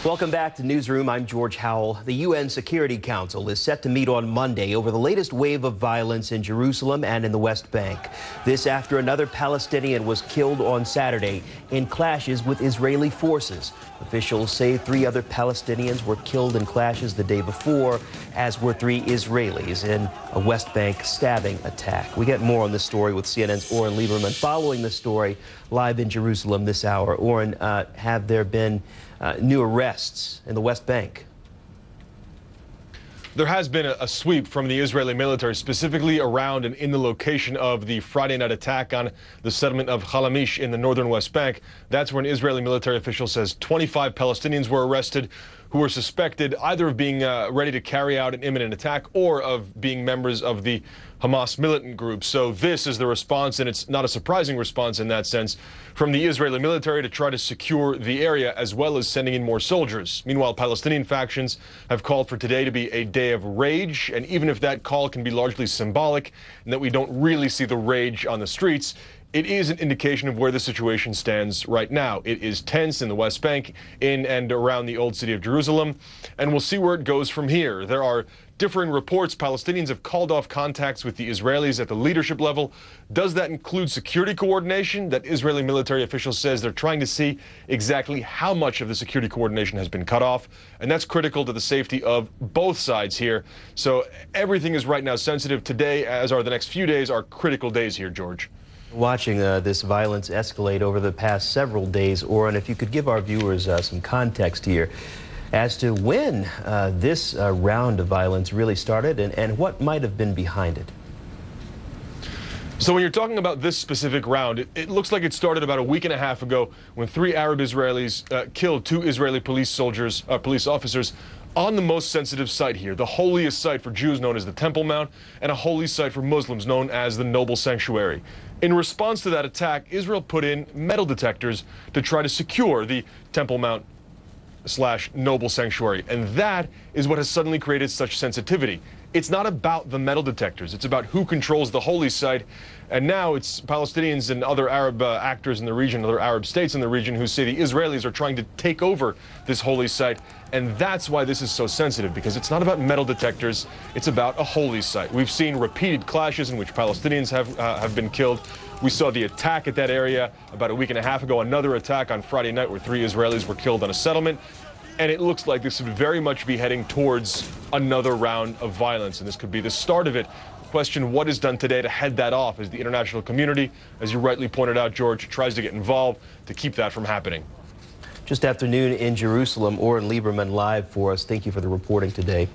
Welcome back to Newsroom. I'm George Howell. The UN Security Council is set to meet on Monday over the latest wave of violence in Jerusalem and in the West Bank. This after another Palestinian was killed on Saturday in clashes with Israeli forces. Officials say 3 other Palestinians were killed in clashes the day before, as were 3 Israelis in a West Bank stabbing attack. We get more on this story with CNN's Oren Lieberman following the story live in Jerusalem this hour. Oren, have there been new arrests in the West Bank? There has been a sweep from the Israeli military, specifically around and in the location of the Friday night attack on the settlement of Halamish in the northern West Bank. That's where an Israeli military official says 25 Palestinians were arrested who were suspected either of being ready to carry out an imminent attack or of being members of the Hamas militant group. So this is the response, and it's not a surprising response in that sense, from the Israeli military to try to secure the area as well as sending in more soldiers. Meanwhile, Palestinian factions have called for today to be a day of rage, and even if that call can be largely symbolic and that we don't really see the rage on the streets, it is an indication of where the situation stands right now. It is tense in the West Bank, in and around the old city of Jerusalem, and we'll see where it goes from here. There are differing reports. Palestinians have called off contacts with the Israelis at the leadership level. Does that include security coordination? That Israeli military official says they're trying to see exactly how much of the security coordination has been cut off, and that's critical to the safety of both sides here. So everything is right now sensitive. Today, as are the next few days, are critical days here, George. Watching this violence escalate over the past several days, Oren, if you could give our viewers some context here as to when this round of violence really started and what might have been behind it. So when you're talking about this specific round, it looks like it started about a week and a half ago when 3 Arab Israelis killed 2 Israeli police officers on the most sensitive site here, the holiest site for Jews known as the Temple Mount, and a holy site for Muslims known as the Noble Sanctuary. In response to that attack, Israel put in metal detectors to try to secure the Temple Mount / Noble Sanctuary, and that is what has suddenly created such sensitivity. It's not about the metal detectors, it's about who controls the holy site, and now it's Palestinians and other Arab actors in the region, other Arab states in the region, who say the Israelis are trying to take over this holy site, and that's why this is so sensitive, because it's not about metal detectors, it's about a holy site. We've seen repeated clashes in which Palestinians have been killed. We saw the attack at that area about a week and a half ago, another attack on Friday night where 3 Israelis were killed on a settlement. And it looks like this would very much be heading towards another round of violence, and this could be the start of it. The question, what is done today to head that off as the international community, as you rightly pointed out, George, tries to get involved to keep that from happening. Just after noon in Jerusalem, Oren Lieberman live for us. Thank you for the reporting today.